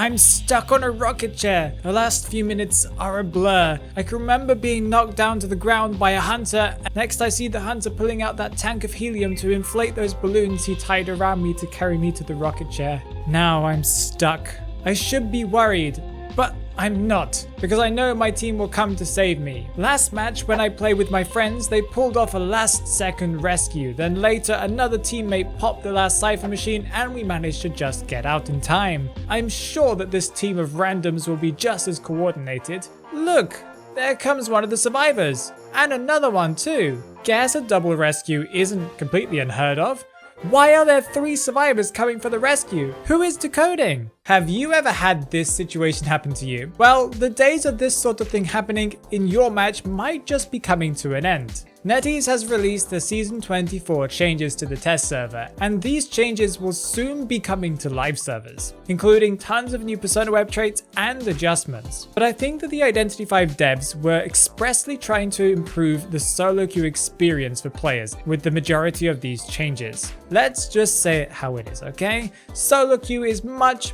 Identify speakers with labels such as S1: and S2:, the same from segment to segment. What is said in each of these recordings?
S1: I'm stuck on a rocket chair. The last few minutes are a blur. I can remember being knocked down to the ground by a hunter. Next I see the hunter pulling out that tank of helium to inflate those balloons he tied around me to carry me to the rocket chair. Now I'm stuck. I should be worried, but I'm not, because I know my team will come to save me. Last match when I played with my friends, they pulled off a last second rescue. Then later another teammate popped the last cipher machine and we managed to just get out in time. I'm sure that this team of randoms will be just as coordinated. Look, there comes one of the survivors. And another one too. Guess a double rescue isn't completely unheard of. Why are there 3 survivors coming for the rescue? Who is decoding? Have you ever had this situation happen to you? Well, the days of this sort of thing happening in your match might just be coming to an end. Netease has released the Season 24 changes to the test server, and these changes will soon be coming to live servers, including tons of new persona web traits and adjustments. But I think that the Identity V devs were expressly trying to improve the solo queue experience for players with the majority of these changes. Let's just say it how it is, okay? Solo queue is much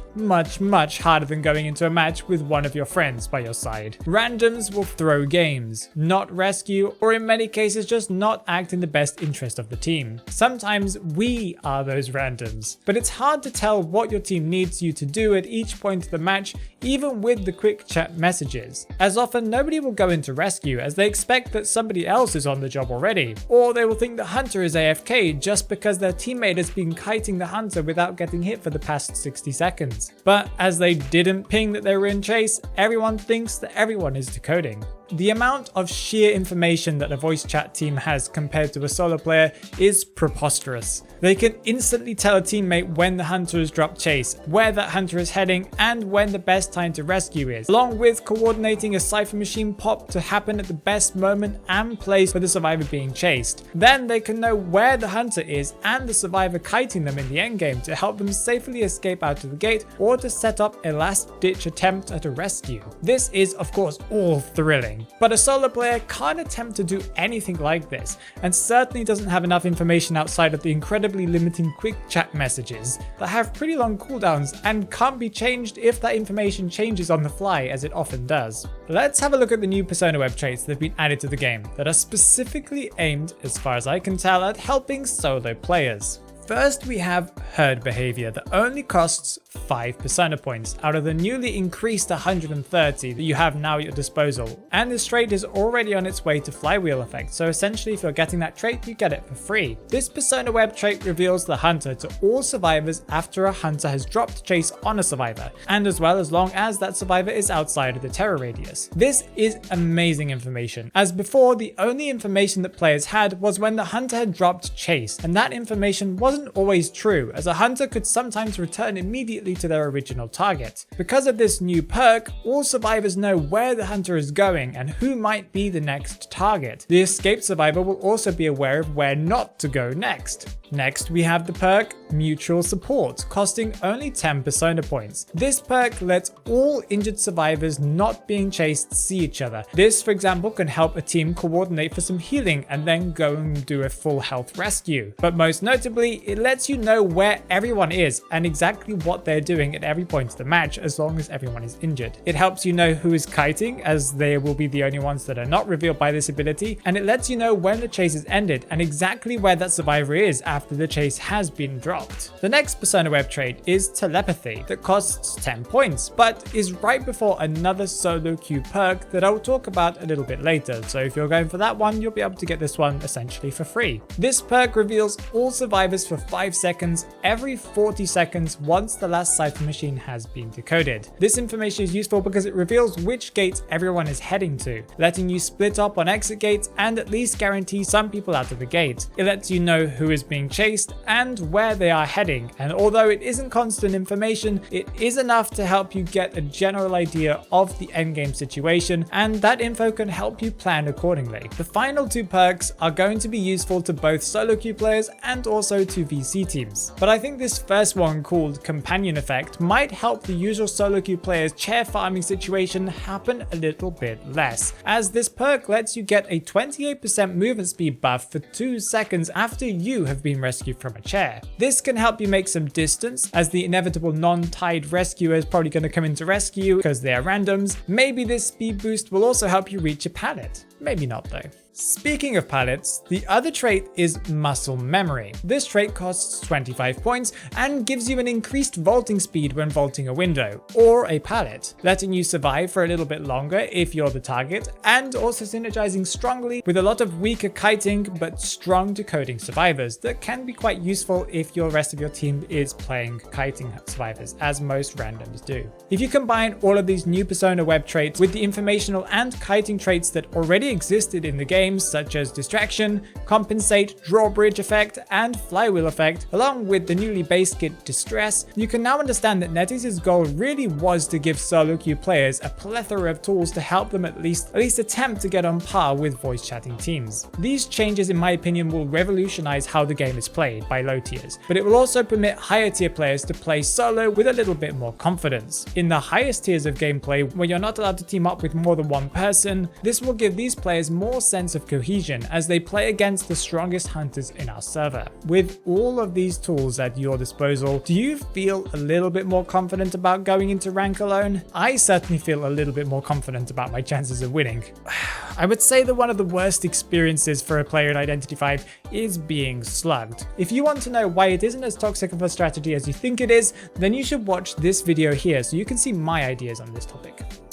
S1: harder than going into a match with one of your friends by your side. Randoms will throw games, not rescue, or in many cases just not act in the best interest of the team. Sometimes we are those randoms, but it's hard to tell what your team needs you to do at each point of the match, even with the quick chat messages. As often, nobody will go into rescue as they expect that somebody else is on the job already, or they will think the hunter is AFK just because their teammate has been kiting the hunter without getting hit for the past 60 seconds. But as they didn't ping that they were in chase, everyone thinks that everyone is decoding. The amount of sheer information that a voice chat team has compared to a solo player is preposterous. They can instantly tell a teammate when the hunter has dropped chase, where that hunter is heading, and when the best time to rescue is, along with coordinating a cipher machine pop to happen at the best moment and place for the survivor being chased. Then they can know where the hunter is and the survivor kiting them in the endgame to help them safely escape out of the gate or to set up a last-ditch attempt at a rescue. This is, of course, all thrilling. But a solo player can't attempt to do anything like this, and certainly doesn't have enough information outside of the incredibly limiting quick chat messages that have pretty long cooldowns and can't be changed if that information changes on the fly, as it often does. Let's have a look at the new persona web traits that have been added to the game that are specifically aimed, as far as I can tell, at helping solo players. First, we have herd behavior that only costs 5 persona points out of the newly increased 130 that you have now at your disposal. And this trait is already on its way to flywheel effect, so essentially if you're getting that trait, you get it for free. This persona web trait reveals the hunter to all survivors after a hunter has dropped chase on a survivor, and as long as that survivor is outside of the terror radius. This is amazing information, as before the only information that players had was when the hunter had dropped chase, and that information wasn't always true, as a hunter could sometimes return immediately to their original target. Because of this new perk, all survivors know where the hunter is going and who might be the next target. The escaped survivor will also be aware of where not to go next. Next, we have the perk Mutual Support, costing only 10 persona points. This perk lets all injured survivors not being chased see each other. This, for example, can help a team coordinate for some healing and then go and do a full health rescue. But most notably, it lets you know where everyone is and exactly what they're doing at every point of the match as long as everyone is injured. It helps you know who is kiting, as they will be the only ones that are not revealed by this ability, and it lets you know when the chase is ended and exactly where that survivor is after the chase has been dropped. The next persona web trait is telepathy that costs 10 points, but is right before another solo queue perk that I will talk about a little bit later, so if you're going for that one, you'll be able to get this one essentially for free. This perk reveals all survivors for 5 seconds every 40 seconds once the last cipher machine has been decoded. This information is useful because it reveals which gates everyone is heading to, letting you split up on exit gates and at least guarantee some people out of the gate. It lets you know who is being chased and where they are heading, and although it isn't constant information, it is enough to help you get a general idea of the endgame situation, and that info can help you plan accordingly. The final 2 perks are going to be useful to both solo queue players and also to VC teams, but I think this first one, called Companion Effect, might help the usual solo queue players' chair farming situation happen a little bit less, as this perk lets you get a 28% movement speed buff for 2 seconds after you have been team rescue from a chair. This can help you make some distance, as the inevitable non-tied rescuer is probably going to come in to rescue you because they are randoms. Maybe this speed boost will also help you reach a pallet. Maybe not though. Speaking of pallets, the other trait is muscle memory. This trait costs 25 points and gives you an increased vaulting speed when vaulting a window or a pallet, letting you survive for a little bit longer if you're the target, and also synergizing strongly with a lot of weaker kiting but strong decoding survivors that can be quite useful if your rest of your team is playing kiting survivors, as most randoms do. If you combine all of these new Persona web traits with the informational and kiting traits that already existed in the game, such as distraction, compensate, drawbridge effect, and flywheel effect, along with the newly base kit distress, you can now understand that Netease's goal really was to give solo queue players a plethora of tools to help them at least attempt to get on par with voice chatting teams. These changes, in my opinion, will revolutionize how the game is played by low tiers, but it will also permit higher tier players to play solo with a little bit more confidence. In the highest tiers of gameplay, where you're not allowed to team up with more than one person, this will give these players more sense of cohesion as they play against the strongest hunters in our server. With all of these tools at your disposal, do you feel a little bit more confident about going into rank alone? I certainly feel a little bit more confident about my chances of winning. I would say that one of the worst experiences for a player in Identity V is being slugged. If you want to know why it isn't as toxic of a strategy as you think it is, then you should watch this video here so you can see my ideas on this topic.